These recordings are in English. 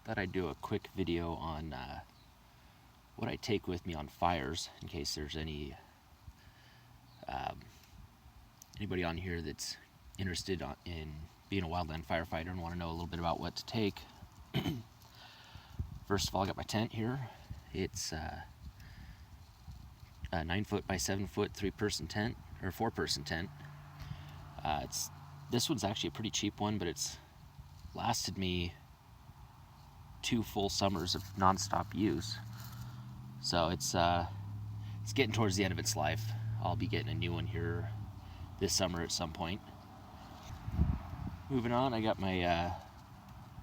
Thought I'd do a quick video on what I take with me on fires, in case there's anybody on here that's interested in being a wildland firefighter and want to know a little bit about what to take. First of all, I got my tent here. It's a 9-foot by 7-foot 3-person tent, or 4-person tent. This one's actually a pretty cheap one, but it's lasted me 2 full summers of non-stop use. So it's getting towards the end of its life. I'll be getting a new one here this summer at some point. Moving on, I got my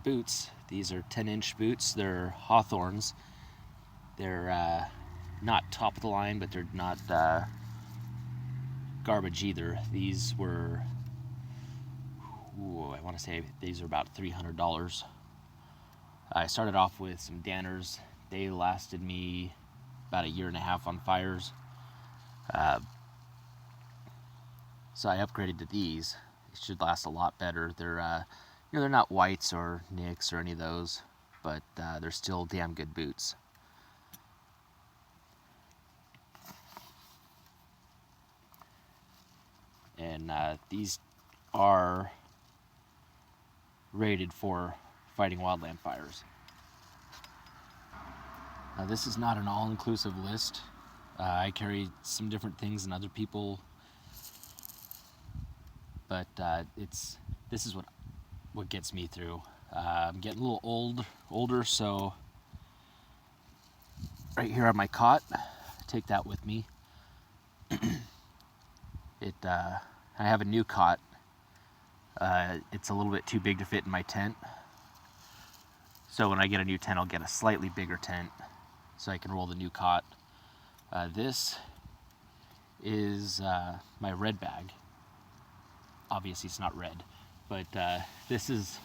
boots. These are 10-inch boots. They're Hawthorns. They're not top of the line, but they're not garbage either. These were, I want to say these are about $300. I started off with some Danners. They lasted me about 1.5 years on fires. So I upgraded to these. It should last a lot better. They're they're not whites or nicks or any of those, but they're still damn good boots. And these are rated for fighting wildland fires. This is not an all-inclusive list. I carry some different things than other people, but this is what gets me through. I'm getting a little older, so right here on my cot, I take that with me. I have a new cot. It's a little bit too big to fit in my tent. So when I get a new tent, I'll get a slightly bigger tent so I can roll the new cot. This is my red bag. Obviously it's not red, but this is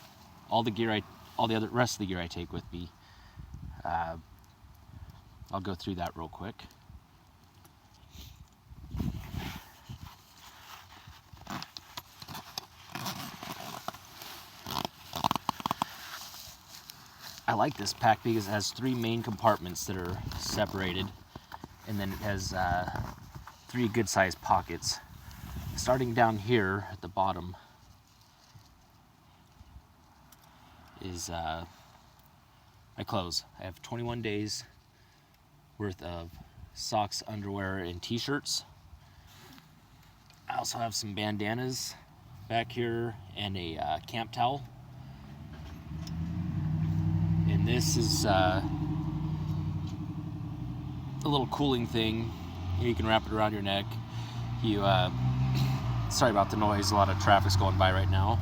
all the gear rest of the gear I take with me. I'll go through that real quick. I like this pack because it has 3 main compartments that are separated, and then it has 3 good-sized pockets. Starting down here at the bottom is my clothes. I have 21 days worth of socks, underwear, and t-shirts. I also have some bandanas back here and a camp towel. And this is a little cooling thing. You can wrap it around your neck. Sorry about the noise, a lot of traffic's going by right now.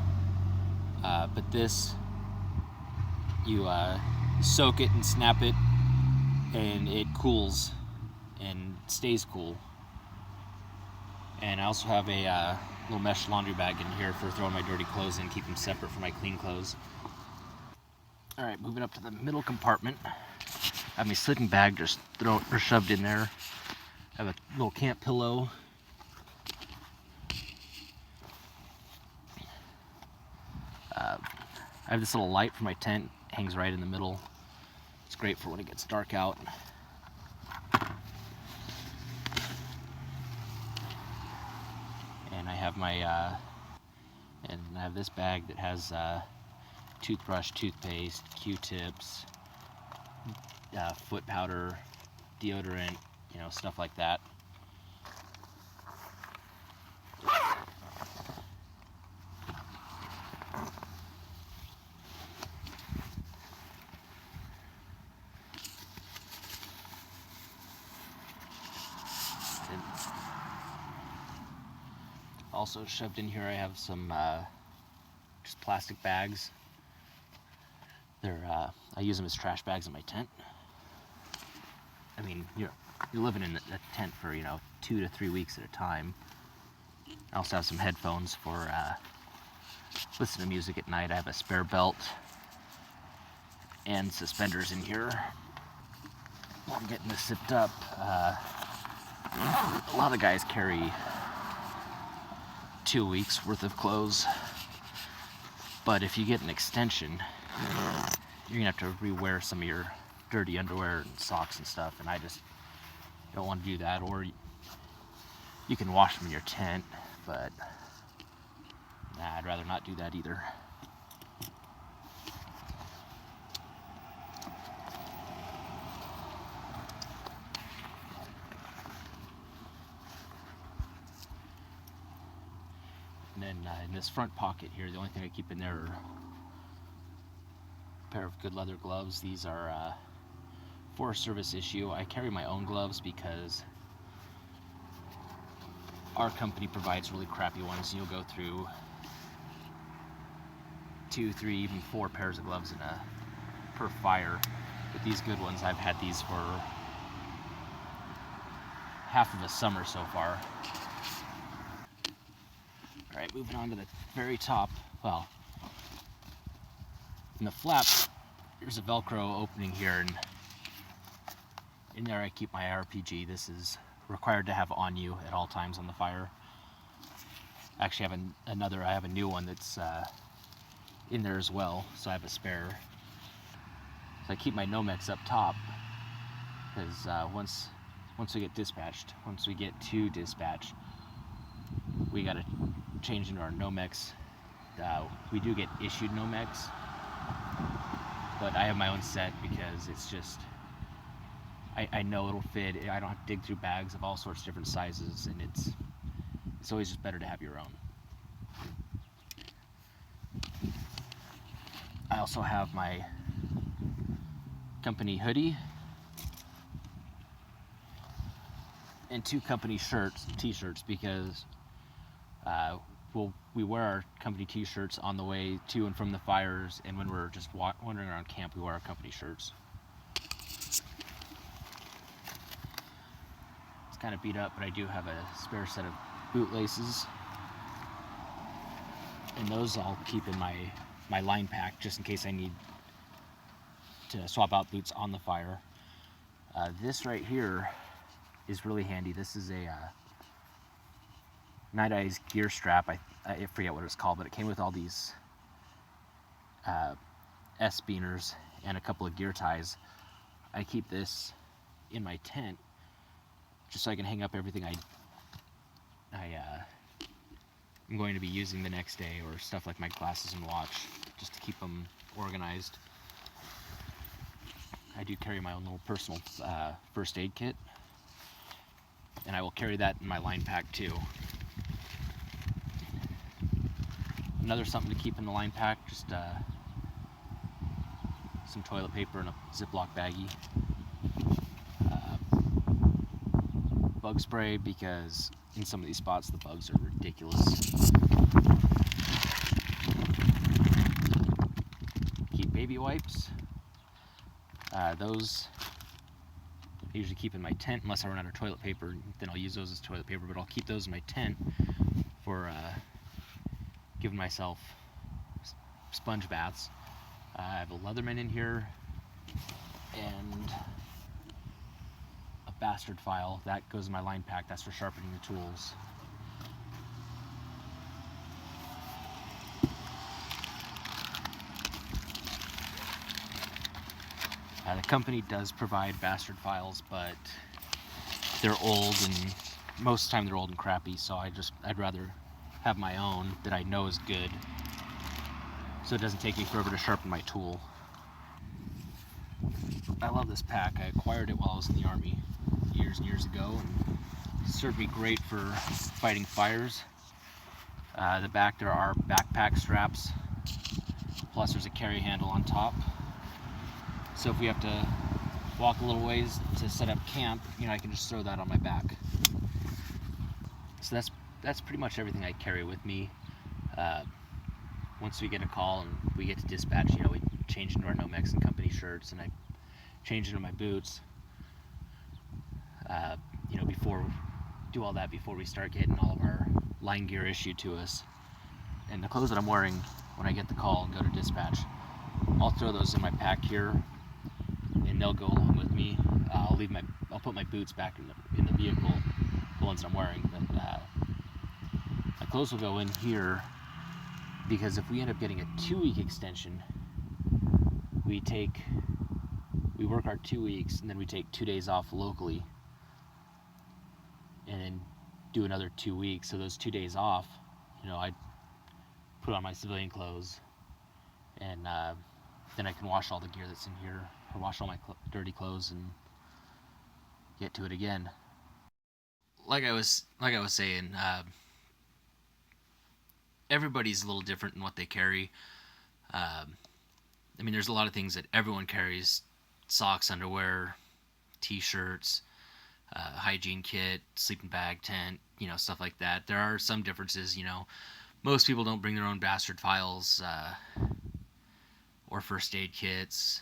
But this, you soak it and snap it, and it cools and stays cool. And I also have a little mesh laundry bag in here for throwing my dirty clothes in, keep them separate from my clean clothes. Alright, moving up to the middle compartment. I have my sleeping bag just shoved in there. I have a little camp pillow. I have this little light for my tent, hangs right in the middle. It's great for when it gets dark out. And I have this bag that has toothbrush, toothpaste, Q-tips, foot powder, deodorant, stuff like that. And also shoved in here, I have some just plastic bags. I use them as trash bags in my tent. I mean, you're living in a tent for 2 to 3 weeks at a time. I also have some headphones for listening to music at night. I have a spare belt and suspenders in here. While I'm getting this zipped up, a lot of guys carry 2 weeks worth of clothes, but if you get an extension, you're gonna have to rewear some of your dirty underwear and socks and stuff, and I just don't want to do that. Or you can wash them in your tent, but nah, I'd rather not do that either. And then in this front pocket here, the only thing I keep in there are a pair of good leather gloves. These are Forest Service issue. I carry my own gloves because our company provides really crappy ones. You'll go through 2, 3, even 4 pairs of gloves per fire. But these good ones, I've had these for half of a summer so far. All right, moving on to the very top. Well, in the flap, there's a Velcro opening here, and in there I keep my RPG. This is required to have on you at all times on the fire. Actually, I have a new one that's in there as well, so I have a spare. So I keep my Nomex up top, because once we get to dispatch, we gotta change into our Nomex. We do get issued Nomex, but I have my own set because it's just, I know it'll fit. I don't have to dig through bags of all sorts of different sizes, and it's always just better to have your own. I also have my company hoodie and 2 company t-shirts, because we wear our company t-shirts on the way to and from the fires, and when we're just wandering around camp, we wear our company shirts. It's kind of beat up, but I do have a spare set of boot laces, and those I'll keep in my line pack just in case I need to swap out boots on the fire. This right here is really handy. This is a Night Eyes gear strap. I forget what it's called, but it came with all these S-beaners and a couple of gear ties. I keep this in my tent just so I can hang up everything I'm going to be using the next day, or stuff like my glasses and watch, just to keep them organized. I do carry my own little personal first aid kit, and I will carry that in my line pack too. Another something to keep in the line pack, just some toilet paper in a Ziploc baggie. Bug spray, because in some of these spots the bugs are ridiculous. Keep baby wipes. Those I usually keep in my tent unless I run out of toilet paper, then I'll use those as toilet paper, but I'll keep those in my tent for giving myself sponge baths. I have a Leatherman in here, and a bastard file that goes in my line pack. That's for sharpening the tools. The company does provide bastard files, but they're old, and most of the time they're old and crappy, so I'd rather have my own that I know is good, so it doesn't take me forever to sharpen my tool. I love this pack. I acquired it while I was in the Army years and years ago, and it served me great for fighting fires. The back, there are backpack straps, plus there's a carry handle on top. So if we have to walk a little ways to set up camp, I can just throw that on my back. So that's pretty much everything I carry with me. Once we get a call and we get to dispatch, we change into our Nomex and company shirts, and I change into my boots. Do all that before we start getting all of our line gear issued to us. And the clothes that I'm wearing when I get the call and go to dispatch, I'll throw those in my pack here, and they'll go along with me. I'll put my boots back in the vehicle, the ones I'm wearing, but my clothes will go in here, because if we end up getting a 2-week extension, we work our 2 weeks, and then we take 2 days off locally, and then do another 2 weeks. So those 2 days off, I put on my civilian clothes, and then I can wash all the gear that's in here, or wash all my dirty clothes, and get to it again. Like I was saying, everybody's a little different in what they carry. I mean, there's a lot of things that everyone carries: socks, underwear, t-shirts, hygiene kit, sleeping bag, tent, stuff like that. There are some differences. Most people don't bring their own bastard files or first aid kits,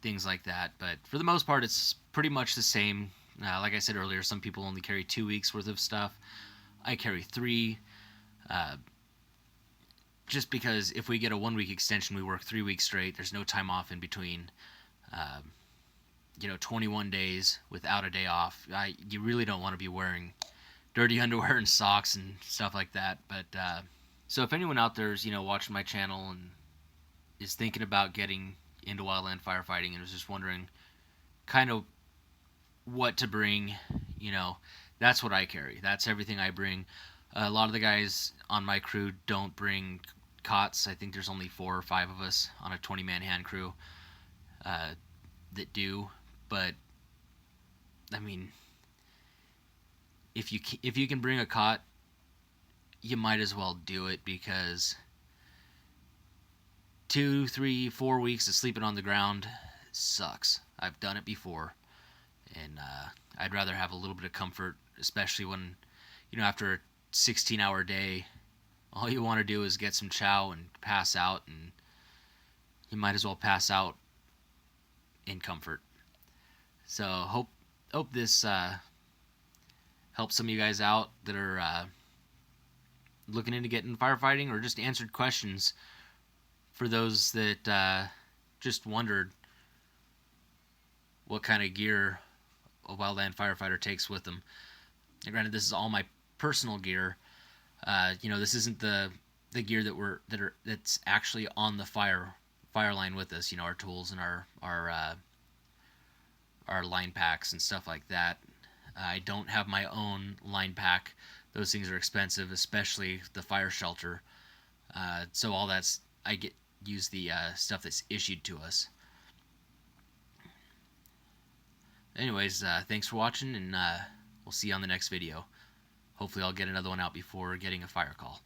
things like that. But for the most part, it's pretty much the same. Like I said earlier, some people only carry 2 weeks worth of stuff. I carry 3. Just because if we get a 1 week extension, we work 3 weeks straight. There's no time off in between. 21 days without a day off. You really don't want to be wearing dirty underwear and socks and stuff like that. But so if anyone out there is watching my channel and is thinking about getting into wildland firefighting and was just wondering kind of what to bring, that's what I carry. That's everything I bring. A lot of the guys on my crew don't bring cots. I think there's only 4 or 5 of us on a 20-man hand crew that do. But I mean, if you can bring a cot, you might as well do it, because 2, 3, 4 weeks of sleeping on the ground sucks. I've done it before, and I'd rather have a little bit of comfort, especially when after a 16-hour day, all you want to do is get some chow and pass out, and you might as well pass out in comfort. So hope this helps some of you guys out that are looking into getting firefighting, or just answered questions for those that just wondered what kind of gear a wildland firefighter takes with them. And granted, this is all my personal gear. This isn't the gear that's actually on the fire line with us. Our tools and our line packs and stuff like that. I don't have my own line pack. Those things are expensive, especially the fire shelter. So all that's use the stuff that's issued to us. Anyways, thanks for watching, and we'll see you on the next video. Hopefully I'll get another one out before getting a fire call.